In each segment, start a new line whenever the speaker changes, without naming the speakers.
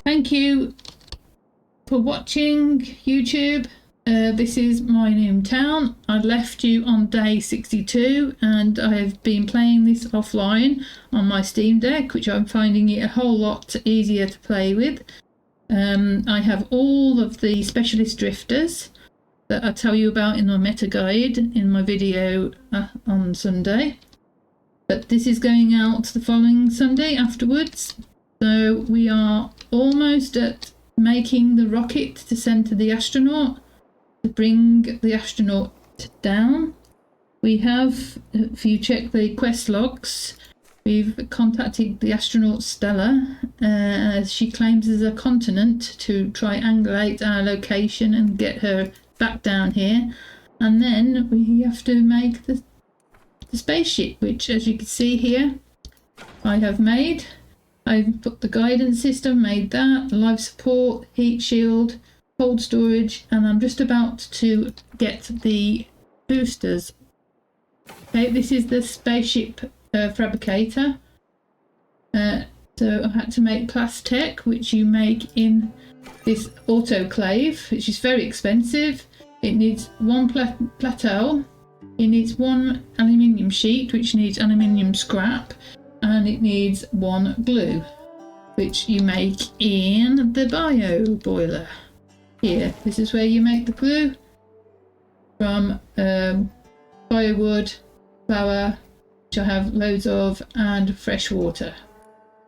Thank you for watching YouTube. This is my new town. I left you on day 62 and I have been playing this offline on my Steam Deck, which I'm finding it a whole lot easier to play with. I have all of the specialist drifters that I tell you about in my meta guide in my video on Sunday. But this is going out the following Sunday afterwards. So we are almost at making the rocket to send to the astronaut, to bring the astronaut down. We have, if you check the quest logs, we've contacted the astronaut Stella, as she claims there's a continent, to triangulate our location and get her back down here. And then we have to make the spaceship, which, as you can see here, I have made. I've put the guidance system, made that, life support, heat shield, cold storage, and I'm just about to get the boosters. Okay, this is the spaceship fabricator. So I had to make Plastech, which you make in this autoclave, which is very expensive. It needs one plateau, it needs one aluminium sheet, which needs aluminium scrap, and it needs one glue, which you make in the bio boiler. Here, this is where you make the glue from firewood, flour, which I have loads of, and fresh water,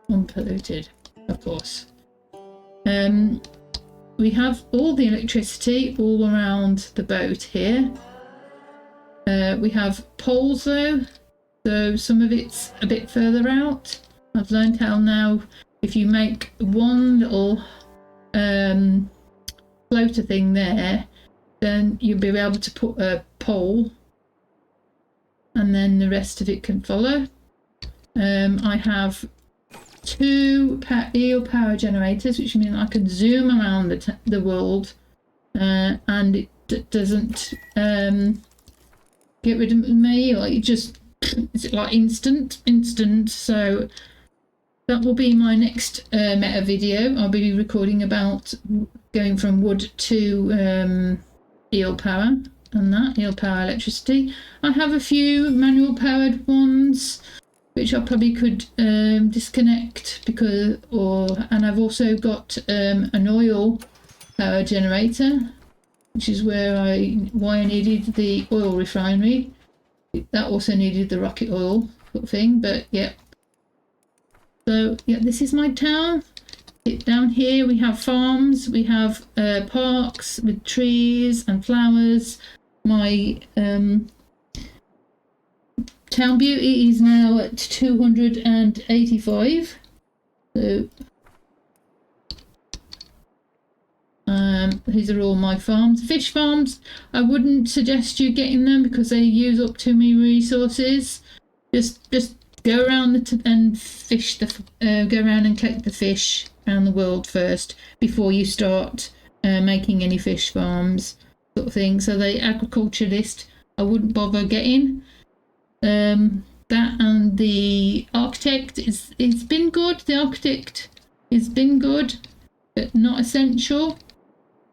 unpolluted, of course. We have all the electricity all around the boat here. We have poles though, so some of it's a bit further out. I've learned how now, if you make one little floater thing there, then you'll be able to put a pole and then the rest of it can follow. I have 2 eel power generators, which means I can zoom around the world, and it doesn't get rid of me, like it just, it's like instant. So that will be my next meta video. I'll be recording about going from wood to eel power, and that eel power electricity. I have a few manual powered ones which I probably could disconnect, and I've also got an oil power generator, which is why I needed the oil refinery. That also needed the rocket oil sort of thing, but yeah. So yeah, this is my town. Down here we have farms, we have parks with trees and flowers. My town beauty is now at 285. So these are all my farms. Fish farms, I wouldn't suggest you getting them because they use up too many resources. Just go around and fish go around and collect the fish around the world first before you start making any fish farms, sort of thing. So the agriculturalist, I wouldn't bother getting. That and the architect it's been good. The architect has been good, but not essential.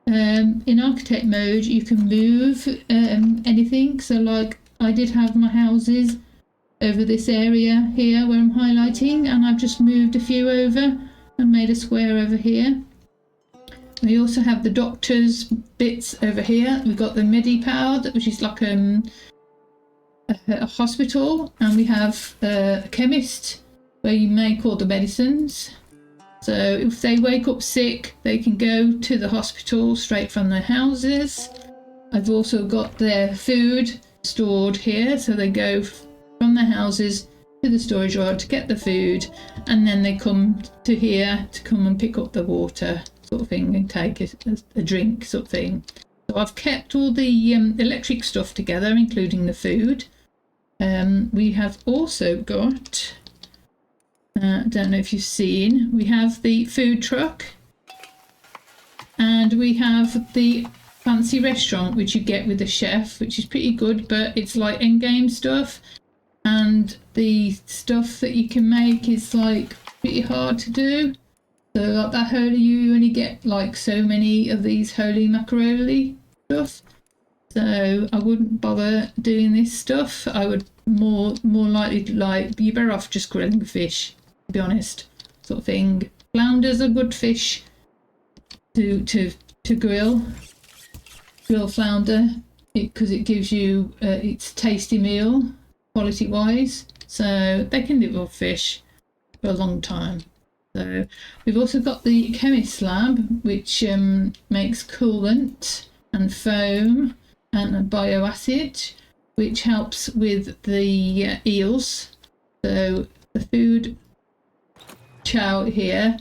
In architect mode you can move anything, so like I did have my houses over this area here where I'm highlighting, and I've just moved a few over and made a square over here. We also have the doctor's bits over here. We've got the medi-power, which is like a hospital, and we have a chemist where you make all the medicines. So if they wake up sick, they can go to the hospital straight from their houses. I've also got their food stored here, so they go from their houses to the storage yard to get the food, and then they come to here to come and pick up the water, sort of thing, and take a drink, sort of thing. So I've kept all the electric stuff together, including the food. We have also got, I don't know if you've seen, we have the food truck, and we have the fancy restaurant which you get with the chef, which is pretty good, but it's like endgame stuff, and the stuff that you can make is like pretty hard to do. So like that holy, you only get like so many of these holy mackerel stuff. So I wouldn't bother doing this stuff. I would more likely like, you're better off just grilling fish, to be honest, sort of thing. Flounder's a good fish to grill flounder, because it gives you it's a tasty meal quality wise. So they can live off fish for a long time. So we've also got the chemist lab, which makes coolant and foam and a bioacid, which helps with the eels. So the food chow here.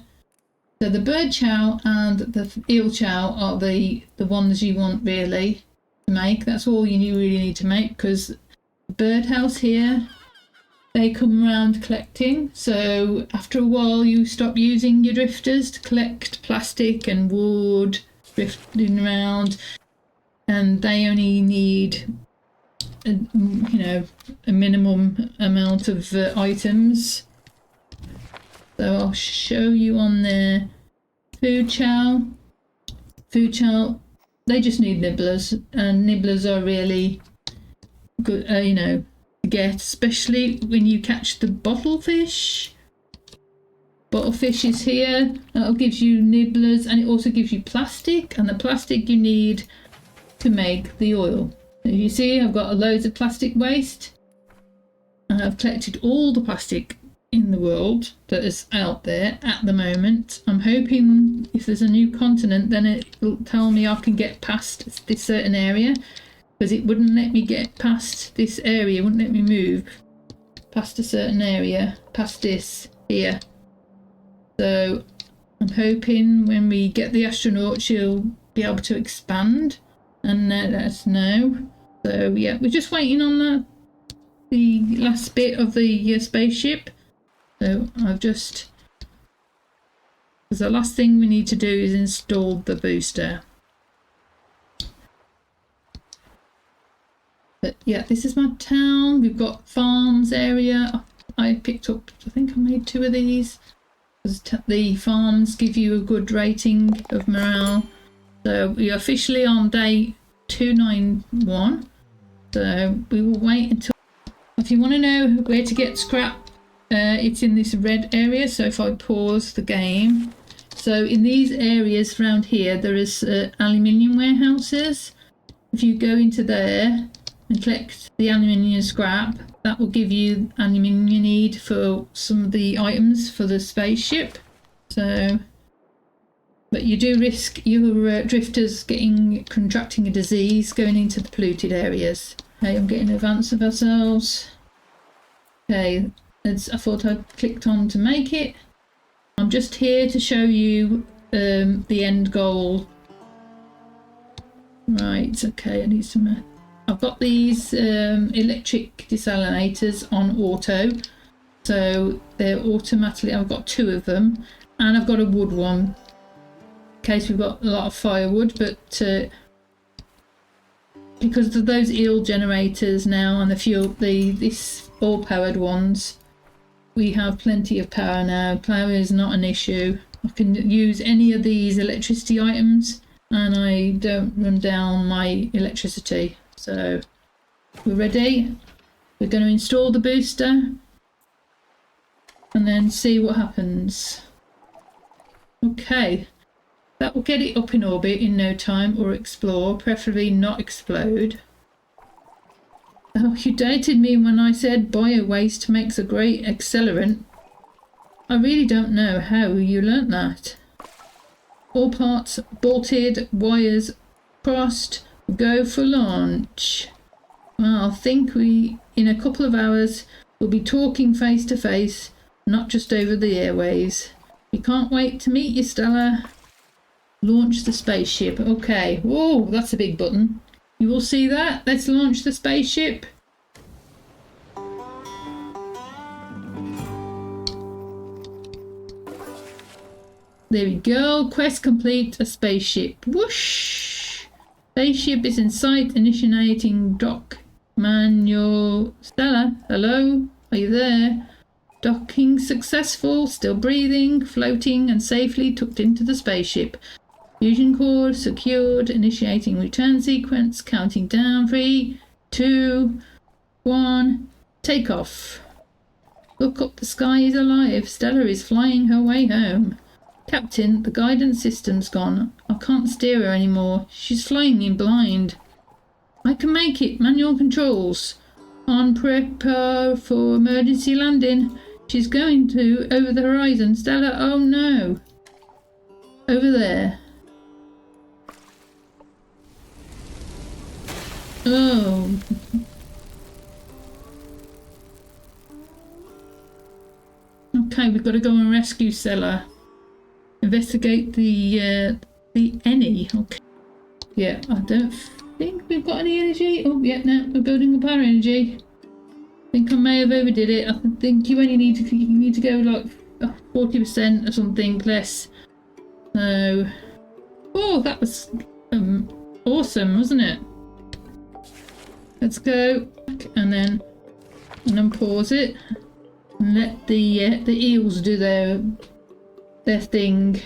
So the bird chow and the eel chow are the ones you want really to make. That's all you really need to make, because the birdhouse here, they come around collecting. So after a while you stop using your drifters to collect plastic and wood drifting around, and they only need a minimum amount of items. So I'll show you on their food chow. They just need nibblers, and nibblers are really good, to get, especially when you catch the bottle fish. Bottle fish is here. That'll give you nibblers, and it also gives you plastic, and the plastic you need to make the oil. So you see, I've got loads of plastic waste, and I've collected all the plastic in the world that is out there at the moment. I'm hoping if there's a new continent, then it will tell me I can get past this certain area, because it wouldn't let me get past this area, wouldn't let me move past a certain area, past this here. So I'm hoping when we get the astronaut, she'll be able to expand and let us know. So yeah, we're just waiting on the last bit of the spaceship. So because the last thing we need to do is install the booster. But yeah, this is my town. We've got farms area. I picked up, I think I made 2 of these. The farms give you a good rating of morale. So we're officially on day 291. So we will wait until, if you want to know where to get scrap, it's in this red area. So if I pause the game, so in these areas around here, there is aluminium warehouses. If you go into there and collect the aluminium scrap, that will give you aluminium you need for some of the items for the spaceship. So, but you do risk your drifters contracting a disease going into the polluted areas. Okay, I'm getting in advance of ourselves. Okay, I thought I clicked on to make it. I'm just here to show you the end goal. Right, okay, I need some... I've got these electric desalinators on auto, so they're automatically... I've got 2 of them, and I've got a wood one, in case we've got a lot of firewood, but because of those eel generators now and this oil-powered ones, we have plenty of power now. Power is not an issue. I can use any of these electricity items, and I don't run down my electricity. So we're ready. We're going to install the booster and then see what happens. Okay, that will get it up in orbit in no time, or explore, preferably not explode. Oh, you doubted me when I said bio-waste makes a great accelerant. I really don't know how you learnt that. All parts bolted, wires crossed, go for launch. Well, I think in a couple of hours, we'll be talking face to face, not just over the airways. We can't wait to meet you, Stella. Launch the spaceship. Okay. Whoa, that's a big button. You will see that. Let's launch the spaceship. There we go. Quest complete. A spaceship. Whoosh. Spaceship is in sight. Initiating dock. Manual. Stella, hello? Are you there? Docking successful, still breathing, floating and safely tucked into the spaceship. Fusion core secured, initiating return sequence, counting down, 3, 2, 1, take off. Look up, the sky is alive. Stella is flying her way home. Captain, the guidance system's gone. I can't steer her anymore. She's flying in blind. I can make it. Manual controls. On prepare for emergency landing. She's going to over the horizon. Stella, oh no. Over there. Oh. Okay, we've got to go and rescue Stella. Investigate the Any. Okay. Yeah, I don't think we've got any energy. Oh, yeah, no, we're building the power energy. I think I may have overdid it. I think you only need to go like 40% or something less. So, oh, that was awesome, wasn't it? Let's go and then unpause it and let the eels do their thing.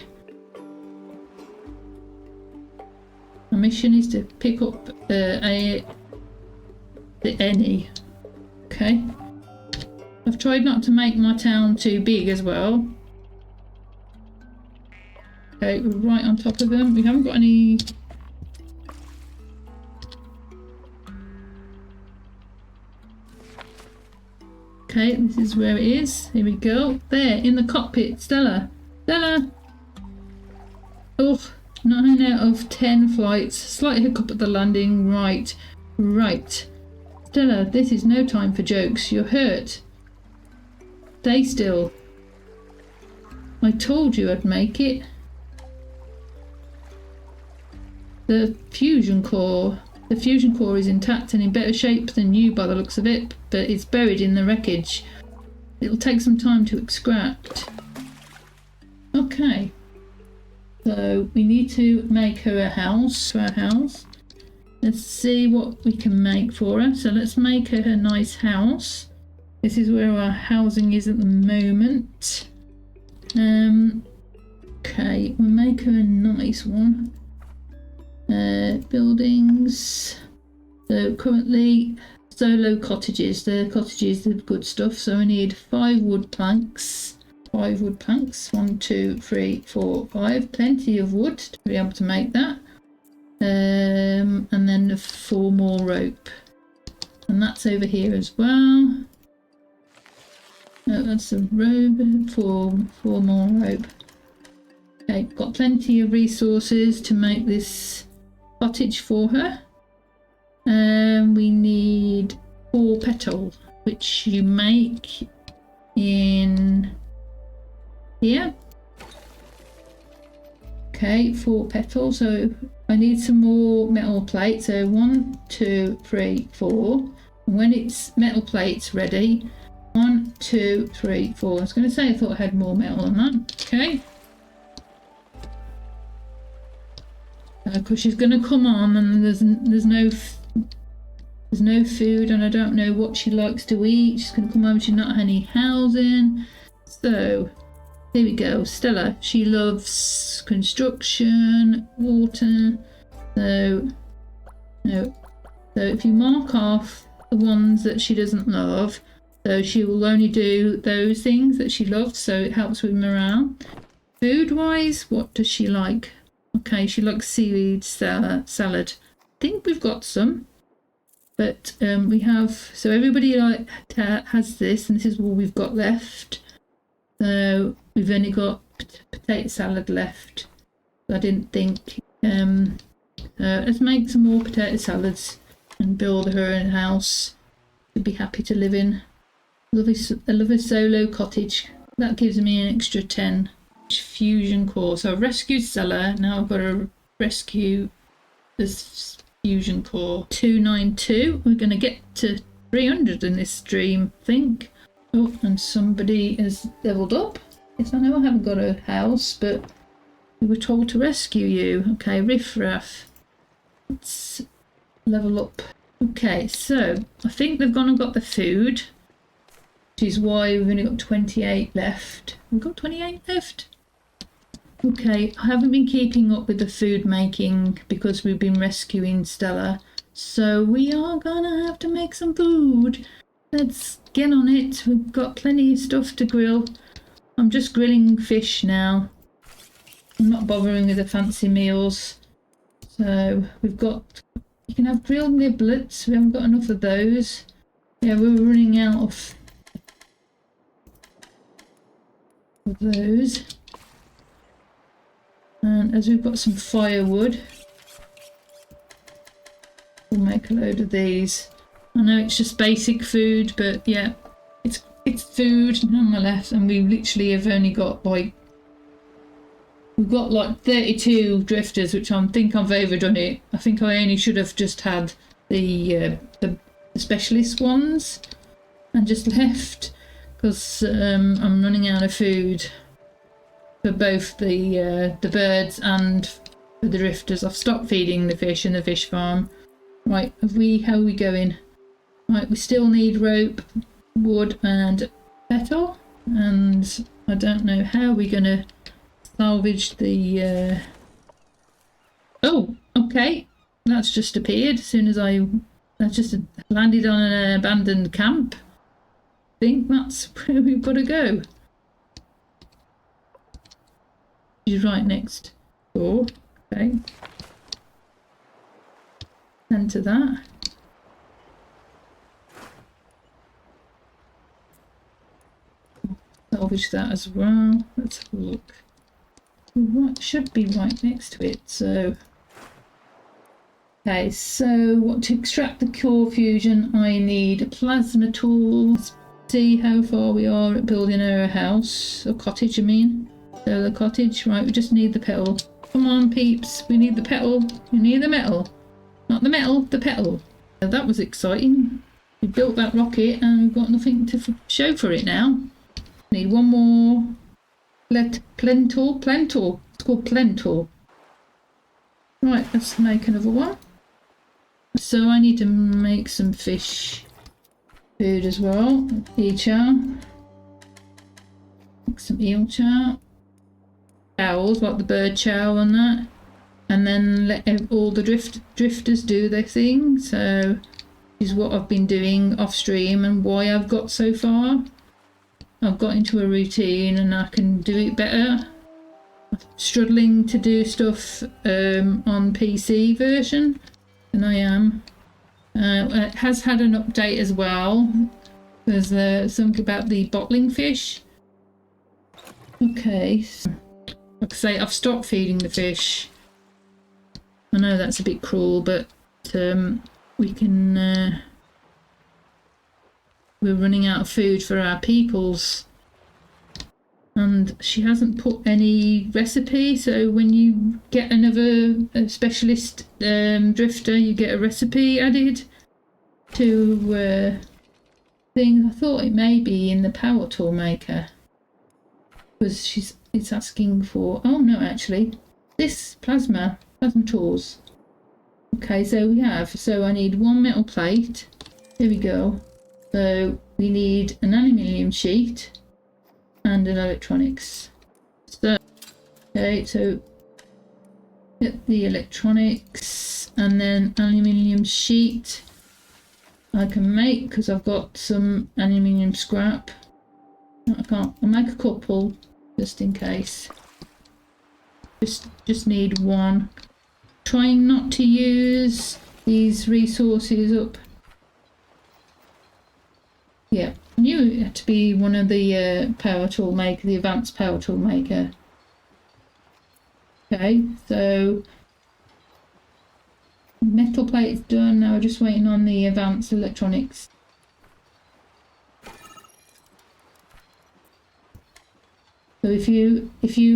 Our mission is to pick up the Any. Okay. I've tried not to make my town too big as well. Okay, we're right on top of them. We haven't got any. Okay, this is where it is. Here we go. There, in the cockpit. Stella. Stella! Oh, 9 out of 10 flights. Slight hiccup at the landing. Right. Stella, this is no time for jokes. You're hurt. Stay still. I told you I'd make it. The fusion core is intact and in better shape than you by the looks of it, but it's buried in the wreckage. It'll take some time to extract. Okay. So we need to make her a house for our house. Let's see what we can make for her. So let's make her a nice house. This is where our housing is at the moment. Okay, we'll make her a nice one. Buildings. So currently solo cottages. The cottages are good stuff. So I need 5 wood planks. 5 wood planks. 1, 2, 3, 4, 5. Plenty of wood to be able to make that. And then 4 more rope. And that's over here as well. That's a rope. 4 more rope. Okay, got plenty of resources to make this cottage for her. We need 4 petal, which you make in here. Okay, 4 petal. So I need some more metal plates. So 1, 2, 3, 4. And when it's metal plates ready, 1, 2, 3, 4. I was going to say I thought I had more metal than that. Okay. Because she's going to come on and there's no food and I don't know what she likes to eat. She's going to come home, she's not any housing. So here we go. Stella, she loves construction, water. So if you mark off the ones that she doesn't love, so she will only do those things that she loves, so it helps with morale. Food wise, what does she like? Okay, she likes seaweed salad. I think we've got some, but we have. So everybody has this, and this is all we've got left. So we've only got potato salad left. I didn't think. Let's make some more potato salads and build her a house to be happy to live in. I love a solo cottage. That gives me an extra 10. Fusion core. So I've rescued Stella. Now I've got to rescue this fusion core. 292. We're going to get to 300 in this stream, I think. Oh, and somebody has leveled up. Yes, I know I haven't got a house, but we were told to rescue you. Okay, riffraff. Let's level up. Okay, so I think they've gone and got the food. which is why we've only got 28 left. We've got 28 left. Okay, I haven't been keeping up with the food making because we've been rescuing Stella. So we are gonna have to make some food. Let's get on it. We've got plenty of stuff to grill. I'm just grilling fish now. I'm not bothering with the fancy meals. So we've got, you can have grilled niblets. We haven't got enough of those. Yeah, we're running out of those. And as we've got some firewood, we'll make a load of these. I know it's just basic food, but yeah, it's food nonetheless. And we literally have only got like, we've got like 32 drifters, which I think I've overdone it. I think I only should have just had the specialist ones and just left, because I'm running out of food for both the birds and for the drifters. I've stopped feeding the fish in the fish farm. Right, how are we going? Right, we still need rope, wood and petal, and I don't know how we're gonna salvage the oh, okay, that's just appeared as soon as that just landed on an abandoned camp. I think that's where we've got to go. She's right next door. Okay. Enter that. Salvage that as well. Let's have a look. What should be right next to it. So, okay. So, to extract the core fusion, I need a plasma tool. Let's see how far we are at building our house or cottage. I mean. The cottage, right, we just need the petal. Come on peeps, we need the petal, we need the metal. Not the metal, the petal. That was exciting. We built that rocket and we've got nothing to show for it now. Need one more plentor. It's called plentor. Right, let's make another one. So I need to make some fish food as well. Eel chow. Make some eel chow. Chows, like the bird chow and that, and then let all the drifters do their thing. So is what I've been doing off stream and why I've got so far. I've got into a routine and I can do it better. I'm struggling to do stuff on PC version than I am. It has had an update as well. There's something about the bottling fish. Okay. Like I say, I've stopped feeding the fish. I know that's a bit cruel, but we can... we're running out of food for our peoples. And she hasn't put any recipe, so when you get another specialist drifter, you get a recipe added to thing. I thought it may be in the power tool maker. Because it's asking for, oh no, actually this plasma tools. Okay, so I need one metal plate. Here we go. So we need an aluminium sheet and an electronics. So okay, so get the electronics and then aluminium sheet I can make because I've got some aluminium scrap. I'll make a couple just in case. Just need one. Trying not to use these resources up. Yeah, I knew it had to be one of the power tool maker, the advanced power tool maker. Okay, so metal plate's done. Now we're just waiting on the advanced electronics. So if you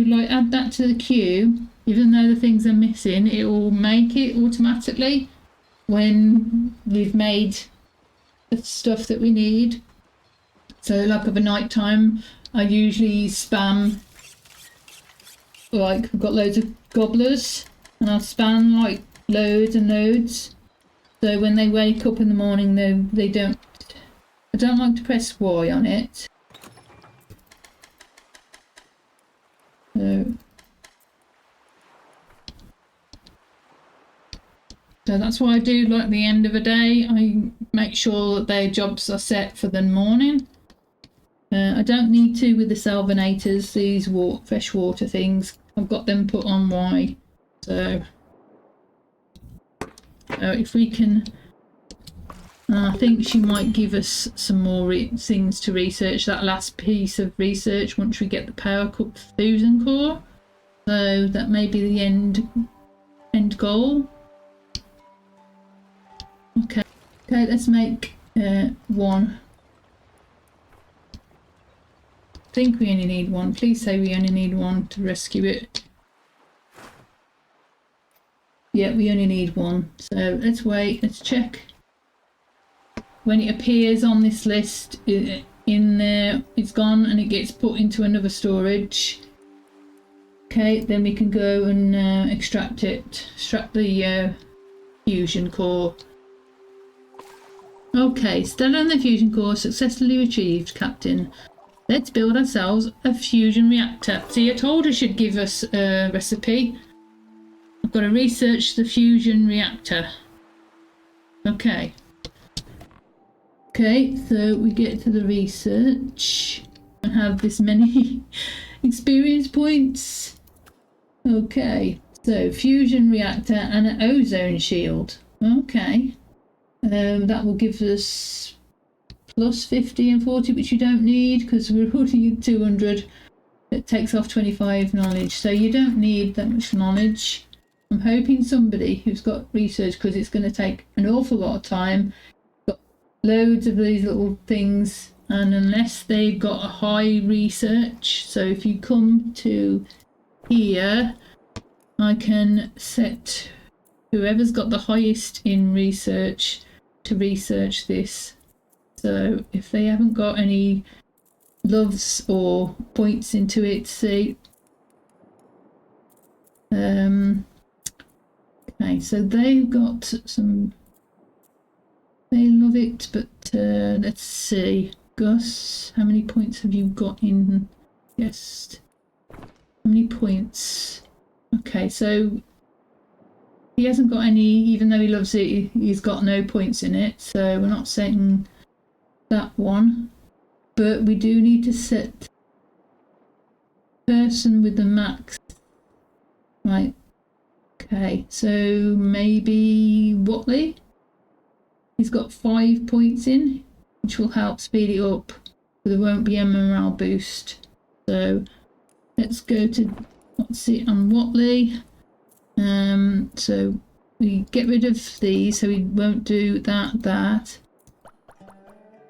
like add that to the queue, even though the things are missing, it will make it automatically when we've made the stuff that we need. So like of a night time, I usually spam, like I've got loads of gobblers and I'll spam like loads and loads. So when they wake up in the morning, they don't I don't like to press Y on it. So that's why I do like the end of a day. I make sure that their jobs are set for the morning. I don't need to with the salvinators, these freshwater things. I've got them put on Y. So if we can, I think she might give us some more things to research. That last piece of research once we get the power fusion core. So that may be the end goal. Okay, let's make one. I think we only need one. Please say we only need one to rescue it. Yeah, we only need one. So let's wait, let's check. When it appears on this list in there, it's gone and it gets put into another storage. Okay, then we can go and extract it. Extract the fusion core. Okay, Stella and the fusion core successfully achieved, Captain. Let's build ourselves a fusion reactor. See, I told her she'd give us a recipe. I've got to research the fusion reactor. Okay. Okay, so we get to the research and have this many experience points. Okay, so fusion reactor and an ozone shield. Okay. That will give us plus 50 and 40, which you don't need because we're already at 200. It takes off 25 knowledge, so you don't need that much knowledge. I'm hoping somebody who's got research, because it's going to take an awful lot of time, got loads of these little things, and unless they've got a high research, so if you come to here, I can set whoever's got the highest in research to research this. So if they haven't got any loves or points into it, see. Okay, so they've got some, they love it, but let's see. Gus, how many points have you got in guest? How many points? Okay, so he hasn't got any, even though he loves it, he's got no points in it, so we're not setting that one. But we do need to set person with the max. Right, okay, so maybe Watley? He's got 5 points in, which will help speed it up, but there won't be a morale boost. So let's go to, what's it on Watley? So we get rid of these, so he won't do that,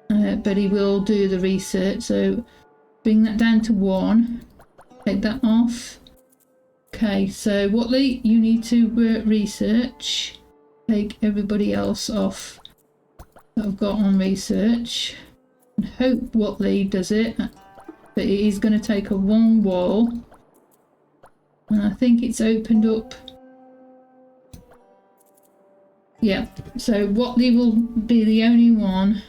but he will do the research. So bring that down to 1, take that off. Okay, so Watley, you need to research. Take everybody else off that I've got on research. And hope Watley does it, but it is going to take a long while. And I think it's opened up. Yeah, so Watley will be the only one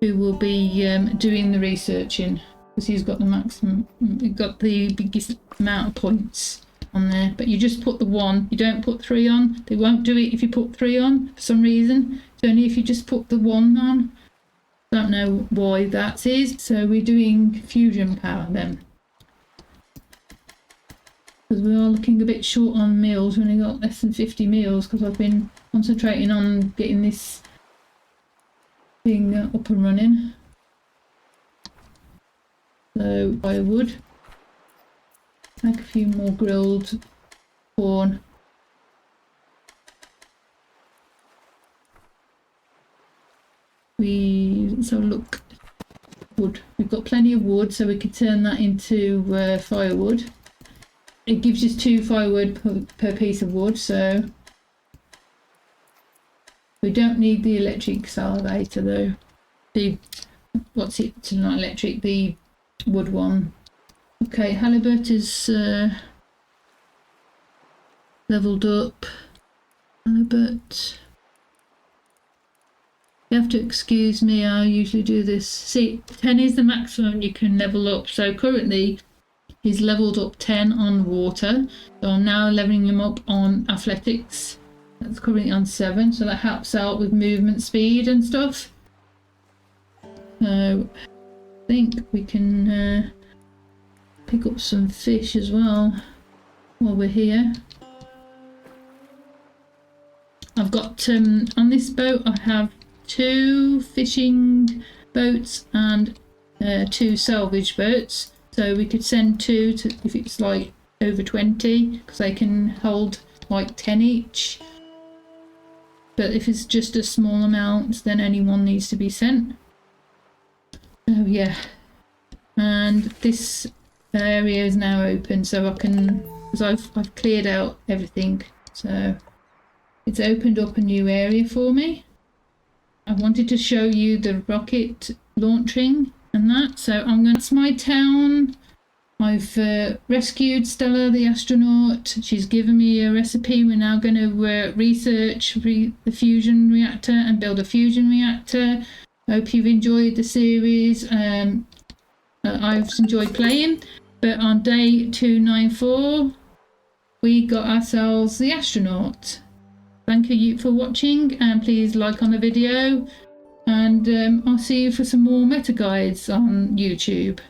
who will be doing the researching, because he's got the maximum, he's got the biggest amount of points on there. But you just put the 1, you don't put 3 on. They won't do it if you put 3 on for some reason. It's only if you just put the 1 on. Don't know why that is. So we're doing fusion power then, because we are looking a bit short on meals. We only got less than 50 meals because I've been concentrating on getting this thing up and running. So I would take a few more grilled corn. Let's have a look. Wood. We've got plenty of wood, so we could turn that into firewood. It gives us 2 firewood per piece of wood, so we don't need the electric salvator though. The what's it? It's not electric. The wood one. Okay, halibut is leveled up. Halibut. You have to excuse me, I usually do this. See, 10 is the maximum you can level up. So currently he's leveled up 10 on water. So I'm now leveling him up on athletics. That's currently on 7, so that helps out with movement speed and stuff. So I think we can pick up some fish as well while we're here. I've got on this boat I have 2 fishing boats and 2 salvage boats, so we could send 2 to, if it's like over 20, because they can hold like 10 each, but if it's just a small amount then only 1 needs to be sent. Oh yeah, and this area is now open, so I can, because I've cleared out everything, so it's opened up a new area for me. I wanted to show you the rocket launching and that, so that's my town. I've rescued Stella the astronaut. She's given me a recipe. We're now going to research the fusion reactor and build a fusion reactor. I hope you've enjoyed the series. I've enjoyed playing, but on day 294 we got ourselves the astronaut. Thank you for watching, and please like on the video, and I'll see you for some more meta guides on YouTube.